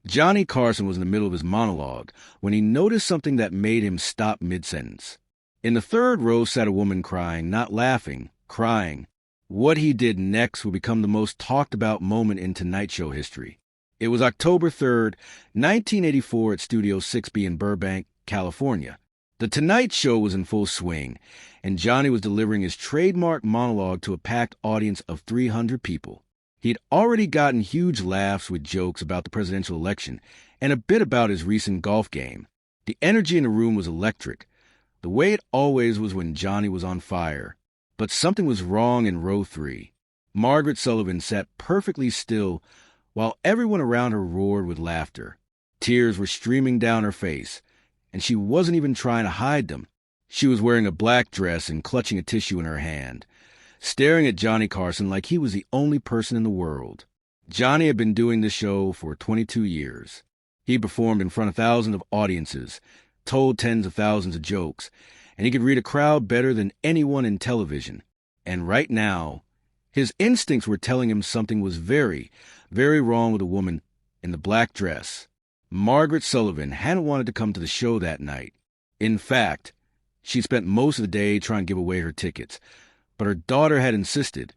Johnny Carson was in the middle of his monologue when he noticed something that made him stop mid-sentence. In the third row sat a woman crying, not laughing, crying. What he did next would become the most talked-about moment in Tonight Show history. It was October 3rd, 1984 at Studio 6B in Burbank, California. The Tonight Show was in full swing, and Johnny was delivering his trademark monologue to a packed audience of 300 people. He'd already gotten huge laughs with jokes about the presidential election and a bit about his recent golf game. The energy in the room was electric, the way it always was when Johnny was on fire. But something was wrong in row 3. Margaret Sullivan sat perfectly still while everyone around her roared with laughter. Tears were streaming down her face, and she wasn't even trying to hide them. She was wearing a black dress and clutching a tissue in her hand, staring at Johnny Carson like he was the only person in the world. Johnny had been doing this show for 22 years. He performed in front of thousands of audiences, told tens of thousands of jokes, and he could read a crowd better than anyone in television. And right now, his instincts were telling him something was very, very wrong with a woman in the black dress. Margaret Sullivan hadn't wanted to come to the show that night. In fact, she spent most of the day trying to give away her tickets, but her daughter had insisted,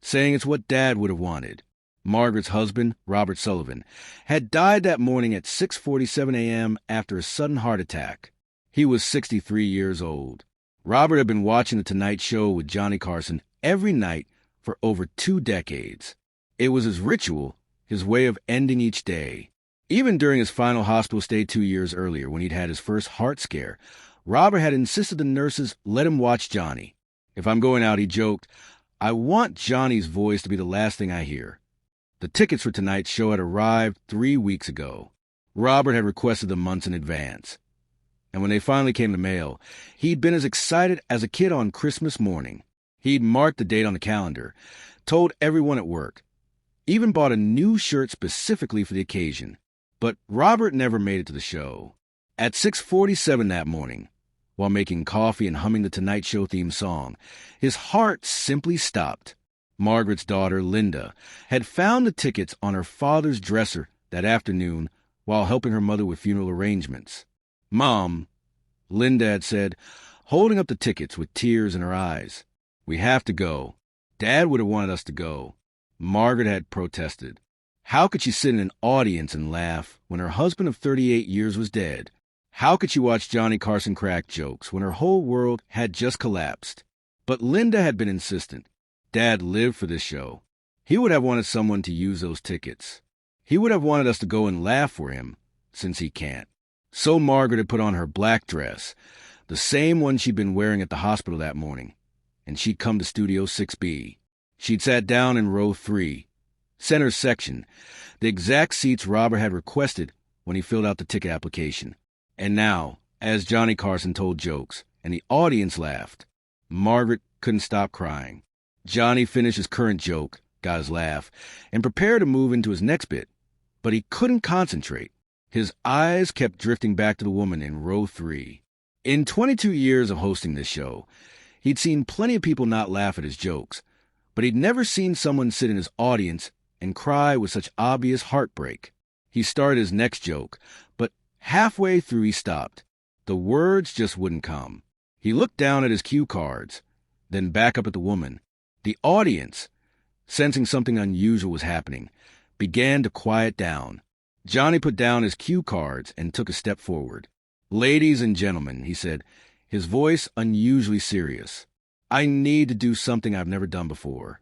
saying it's what Dad would have wanted. Margaret's husband, Robert Sullivan, had died that morning at 6:47 a.m. after a sudden heart attack. He was 63 years old. Robert had been watching The Tonight Show with Johnny Carson every night for over 2 decades. It was his ritual, his way of ending each day. Even during his final hospital stay 2 years earlier, when he'd had his first heart scare, Robert had insisted the nurses let him watch Johnny. If I'm going out, he joked, I want Johnny's voice to be the last thing I hear. The tickets for tonight's show had arrived 3 weeks ago. Robert had requested them months in advance. And when they finally came in the mail, he'd been as excited as a kid on Christmas morning. He'd marked the date on the calendar, told everyone at work, even bought a new shirt specifically for the occasion. But Robert never made it to the show. At 6:47 that morning, while making coffee and humming the Tonight Show theme song, his heart simply stopped. Margaret's daughter, Linda, had found the tickets on her father's dresser that afternoon while helping her mother with funeral arrangements. Mom, Linda had said, holding up the tickets with tears in her eyes. We have to go. Dad would have wanted us to go. Margaret had protested. How could she sit in an audience and laugh when her husband of 38 years was dead? How could she watch Johnny Carson crack jokes when her whole world had just collapsed? But Linda had been insistent. Dad lived for this show. He would have wanted someone to use those tickets. He would have wanted us to go and laugh for him, since he can't. So Margaret had put on her black dress, the same one she'd been wearing at the hospital that morning, and she'd come to Studio 6B. She'd sat down in row 3, center section, the exact seats Robert had requested when he filled out the ticket application. And now, as Johnny Carson told jokes, and the audience laughed, Margaret couldn't stop crying. Johnny finished his current joke, got his laugh, and prepared to move into his next bit, but he couldn't concentrate. His eyes kept drifting back to the woman in row 3. In 22 years of hosting this show, he'd seen plenty of people not laugh at his jokes, but he'd never seen someone sit in his audience and cry with such obvious heartbreak. He started his next joke, but halfway through he stopped. The words just wouldn't come. He looked down at his cue cards, then back up at the woman. The audience, sensing something unusual was happening, began to quiet down. Johnny put down his cue cards and took a step forward. Ladies and gentlemen, he said, his voice unusually serious, I need to do something I've never done before.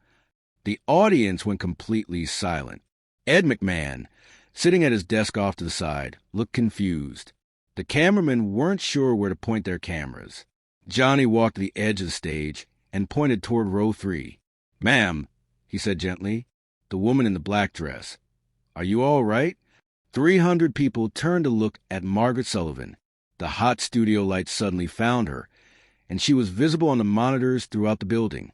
The audience went completely silent. Ed McMahon, sitting at his desk off to the side, looked confused. The cameramen weren't sure where to point their cameras. Johnny walked to the edge of the stage and pointed toward row 3. Ma'am, he said gently, the woman in the black dress. Are you all right? 300 people turned to look at Margaret Sullivan. The hot studio lights suddenly found her, and she was visible on the monitors throughout the building.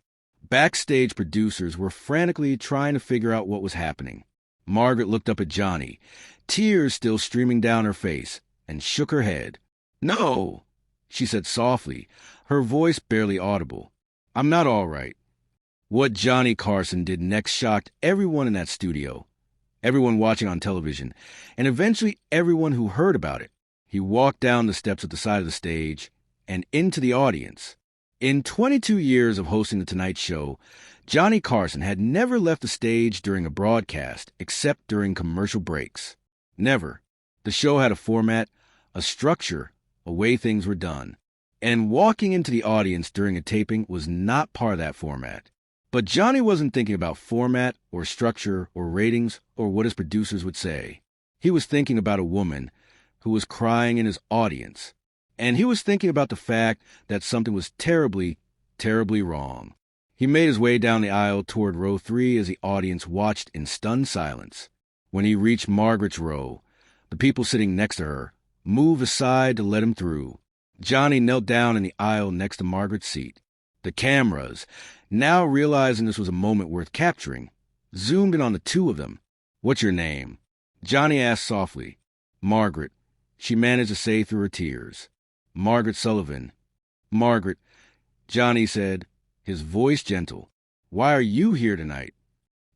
Backstage producers were frantically trying to figure out what was happening. Margaret looked up at Johnny, tears still streaming down her face, and shook her head. No, she said softly, her voice barely audible. I'm not all right. What Johnny Carson did next shocked everyone in that studio. everyone watching on television, and eventually everyone who heard about it. He walked down the steps at the side of the stage and into the audience. In 22 years of hosting The Tonight Show, Johnny Carson had never left the stage during a broadcast except during commercial breaks. Never. The show had a format, a structure, a way things were done. And walking into the audience during a taping was not part of that format. But Johnny wasn't thinking about format or structure or ratings or what his producers would say. He was thinking about a woman who was crying in his audience. And he was thinking about the fact that something was terribly, terribly wrong. He made his way down the aisle toward row 3 as the audience watched in stunned silence. When he reached Margaret's row, the people sitting next to her moved aside to let him through. Johnny knelt down in the aisle next to Margaret's seat. The cameras, now realizing this was a moment worth capturing, zoomed in on the two of them. "What's your name?" Johnny asked softly. "Margaret," she managed to say through her tears. "Margaret Sullivan." "Margaret," Johnny said, his voice gentle. "Why are you here tonight?"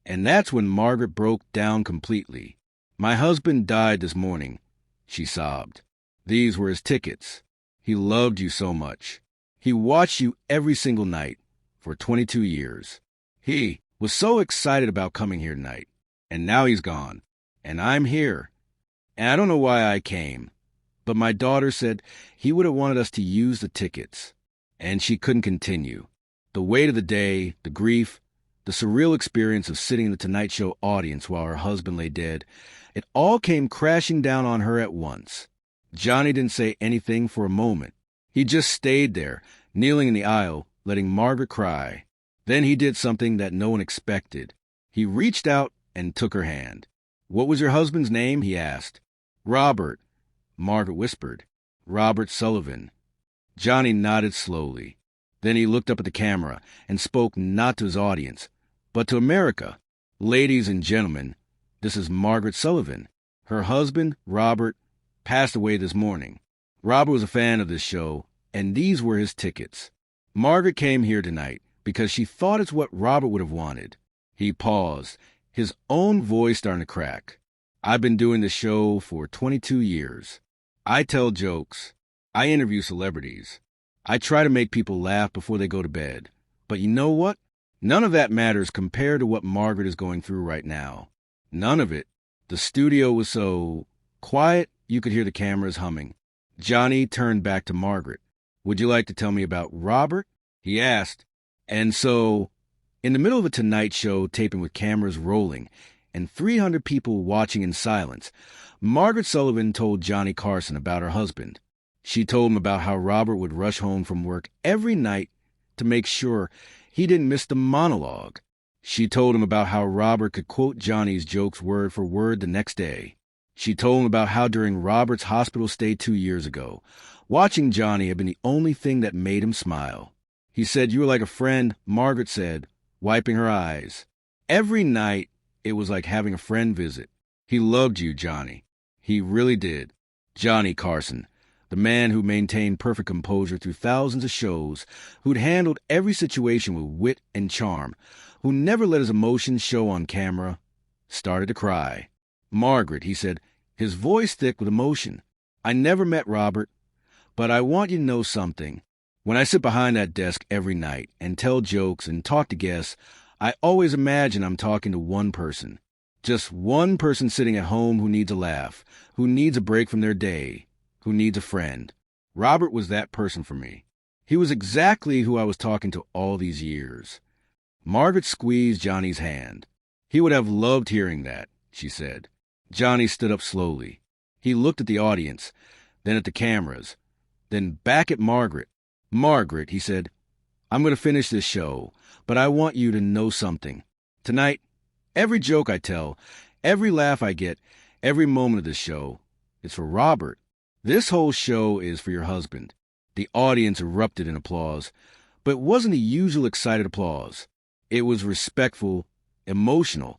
And that's when Margaret broke down completely. "My husband died this morning," she sobbed. "These were his tickets. He loved you so much. He watched you every single night for 22 years. He was so excited about coming here tonight. And now he's gone. And I'm here. And I don't know why I came. But my daughter said he would have wanted us to use the tickets." And she couldn't continue. The weight of the day, the grief, the surreal experience of sitting in the Tonight Show audience while her husband lay dead, it all came crashing down on her at once. Johnny didn't say anything for a moment. He just stayed there, kneeling in the aisle, letting Margaret cry. Then he did something that no one expected. He reached out and took her hand. "What was your husband's name?" he asked. "Robert," Margaret whispered. "Robert Sullivan." Johnny nodded slowly. Then he looked up at the camera and spoke not to his audience, but to America. "Ladies and gentlemen, this is Margaret Sullivan. Her husband, Robert, passed away this morning. Robert was a fan of this show, and these were his tickets. Margaret came here tonight because she thought it's what Robert would have wanted." He paused, his own voice starting to crack. "I've been doing this show for 22 years. I tell jokes. I interview celebrities. I try to make people laugh before they go to bed. But you know what? None of that matters compared to what Margaret is going through right now. None of it." The studio was so quiet you could hear the cameras humming. Johnny turned back to Margaret. "Would you like to tell me about Robert?" he asked. And so, in the middle of a Tonight Show taping with cameras rolling and 300 people watching in silence, Margaret Sullivan told Johnny Carson about her husband. She told him about how Robert would rush home from work every night to make sure he didn't miss the monologue. She told him about how Robert could quote Johnny's jokes word for word the next day. She told him about how during Robert's hospital stay 2 years ago, watching Johnny had been the only thing that made him smile. "He said you were like a friend," Margaret said, wiping her eyes. "Every night, it was like having a friend visit. He loved you, Johnny. He really did." Johnny Carson, the man who maintained perfect composure through thousands of shows, who'd handled every situation with wit and charm, who never let his emotions show on camera, started to cry. "Margaret," he said, his voice thick with emotion, "I never met Robert, but I want you to know something. When I sit behind that desk every night and tell jokes and talk to guests, I always imagine I'm talking to one person. Just one person sitting at home who needs a laugh, who needs a break from their day, who needs a friend. Robert was that person for me. He was exactly who I was talking to all these years." Margaret squeezed Johnny's hand. "He would have loved hearing that," she said. Johnny stood up slowly. He looked at the audience, then at the cameras, then back at Margaret. "Margaret," he said, "I'm going to finish this show, but I want you to know something. Tonight, every joke I tell, every laugh I get, every moment of this show, is for Robert. This whole show is for your husband." The audience erupted in applause, but it wasn't the usual excited applause. It was respectful, emotional,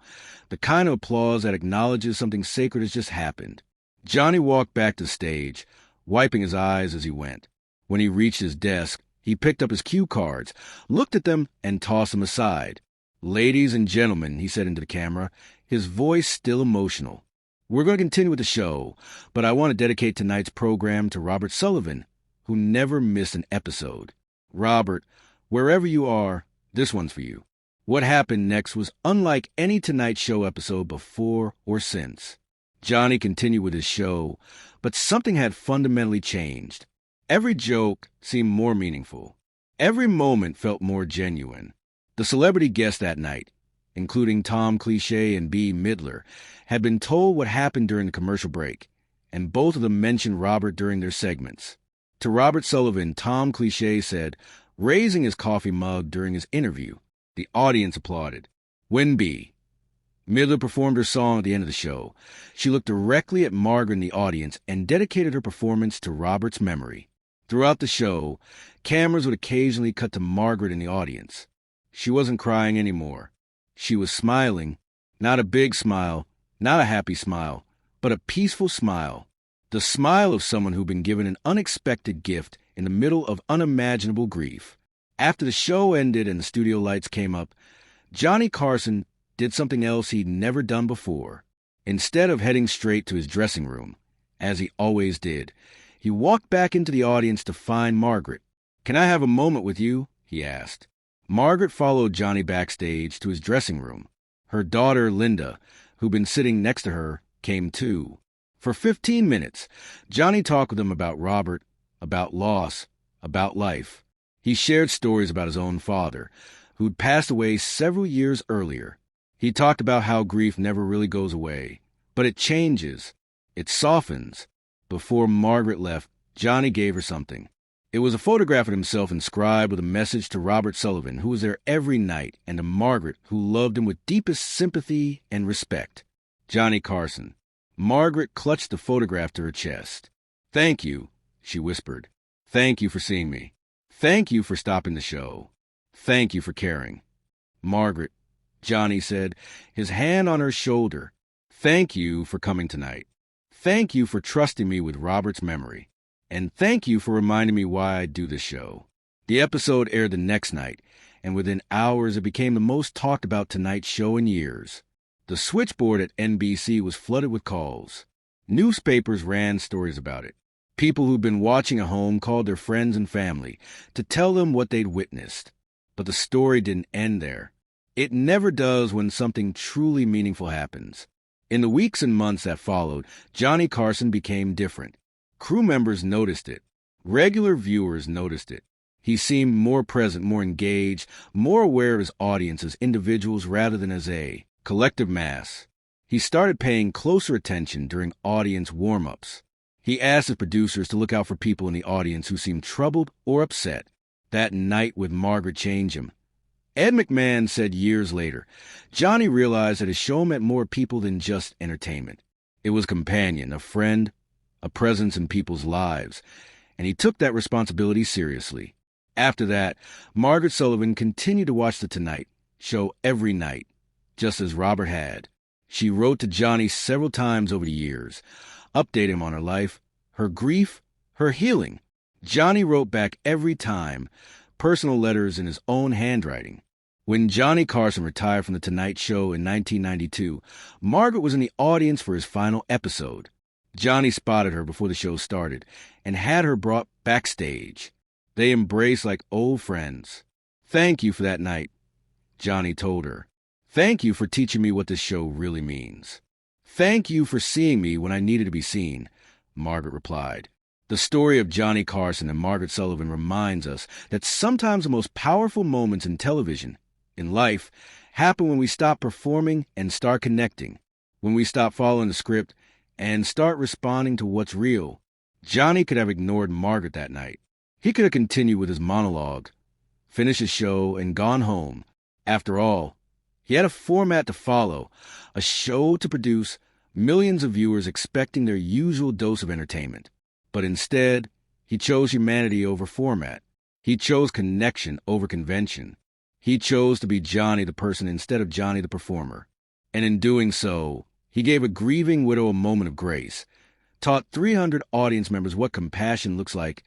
the kind of applause that acknowledges something sacred has just happened. Johnny walked back to the stage, wiping his eyes as he went. When he reached his desk, he picked up his cue cards, looked at them, and tossed them aside. "Ladies and gentlemen," he said into the camera, his voice still emotional. We're going to continue with the show, but I want to dedicate tonight's program to Margaret Sullivan, who never missed an episode. Robert, wherever you are, this one's for you. What happened next was unlike any Tonight Show episode before or since. Johnny continued with his show, but something had fundamentally changed. Every joke seemed more meaningful. Every moment felt more genuine. The celebrity guests that night, including Tom Cliché and B. Midler, had been told what happened during the commercial break, and both of them mentioned Robert during their segments. To Margaret Sullivan, Tom Cliché said, raising his coffee mug during his interview. The audience applauded. When B. Midler performed her song at the end of the show. She looked directly at Margaret in the audience and dedicated her performance to Robert's memory. Throughout the show, cameras would occasionally cut to Margaret in the audience. She wasn't crying anymore. She was smiling, not a big smile, not a happy smile, but a peaceful smile. The smile of someone who'd been given an unexpected gift in the middle of unimaginable grief. After the show ended and the studio lights came up, Johnny Carson did something else he'd never done before. Instead of heading straight to his dressing room, as he always did, he walked back into the audience to find Margaret. "Can I have a moment with you?" he asked. Margaret followed Johnny backstage to his dressing room. Her daughter, Linda, who'd been sitting next to her, came too. For 15 minutes, Johnny talked with them about Robert, about loss, about life. He shared stories about his own father, who'd passed away several years earlier. He talked about how grief never really goes away, but it changes. It softens. Before Margaret left, Johnny gave her something. It was a photograph of himself inscribed with a message to Margaret Sullivan, who was there every night, and to Margaret, who loved him with deepest sympathy and respect. Johnny Carson. Margaret clutched the photograph to her chest. "Thank you," she whispered. "Thank you for seeing me. Thank you for stopping the show. Thank you for caring." "Margaret," Johnny said, his hand on her shoulder, "thank you for coming tonight. Thank you for trusting me with Robert's memory. And thank you for reminding me why I do this show." The episode aired the next night, and within hours it became the most talked about Tonight Show in years. The switchboard at NBC was flooded with calls. Newspapers ran stories about it. People who'd been watching at home called their friends and family to tell them what they'd witnessed. But the story didn't end there. It never does when something truly meaningful happens. In the weeks and months that followed, Johnny Carson became different. Crew members noticed it. Regular viewers noticed it. He seemed more present, more engaged, more aware of his audience as individuals rather than as a collective mass. He started paying closer attention during audience warm-ups. He asked his producers to look out for people in the audience who seemed troubled or upset. That night with Margaret changed him. Ed McMahon said years later, Johnny realized that his show meant more people than just entertainment. It was a companion, a friend, a presence in people's lives, and he took that responsibility seriously. After that, Margaret Sullivan continued to watch The Tonight Show every night, just as Robert had. She wrote to Johnny several times over the years, updating him on her life, her grief, her healing. Johnny wrote back every time, personal letters in his own handwriting. When Johnny Carson retired from The Tonight Show in 1992, Margaret was in the audience for his final episode. Johnny spotted her before the show started and had her brought backstage. They embraced like old friends. "Thank you for that night," Johnny told her. "Thank you for teaching me what this show really means." "Thank you for seeing me when I needed to be seen," Margaret replied. The story of Johnny Carson and Margaret Sullivan reminds us that sometimes the most powerful moments in television, in life, happen when we stop performing and start connecting, when we stop following the script and start responding to what's real. Johnny could have ignored Margaret that night. He could have continued with his monologue, finished his show, and gone home. After all, he had a format to follow, a show to produce, millions of viewers expecting their usual dose of entertainment. But instead, he chose humanity over format. He chose connection over convention. He chose to be Johnny the person instead of Johnny the performer. And in doing so, he gave a grieving widow a moment of grace, taught 300 audience members what compassion looks like,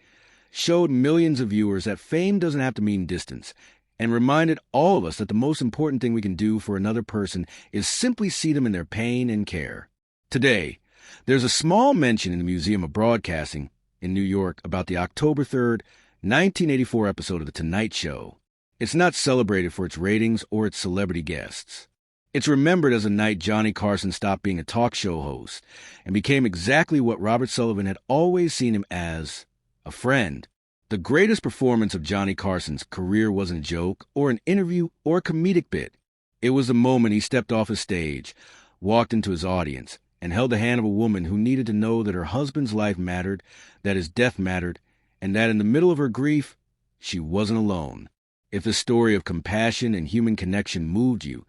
showed millions of viewers that fame doesn't have to mean distance, and reminded all of us that the most important thing we can do for another person is simply see them in their pain and care. Today, there's a small mention in the Museum of Broadcasting in New York about the October 3rd, 1984 episode of The Tonight Show. It's not celebrated for its ratings or its celebrity guests. It's remembered as a night Johnny Carson stopped being a talk show host and became exactly what Margaret Sullivan had always seen him as, a friend. The greatest performance of Johnny Carson's career wasn't a joke or an interview or a comedic bit. It was the moment he stepped off a stage, walked into his audience, and held the hand of a woman who needed to know that her husband's life mattered, that his death mattered, and that in the middle of her grief, she wasn't alone. If the story of compassion and human connection moved you,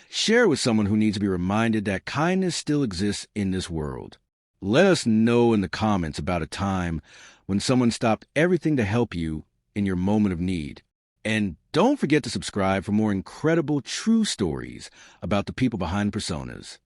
share it with someone who needs to be reminded that kindness still exists in this world. Let us know in the comments about a time when someone stopped everything to help you in your moment of need. And don't forget to subscribe for more incredible true stories about the people behind personas.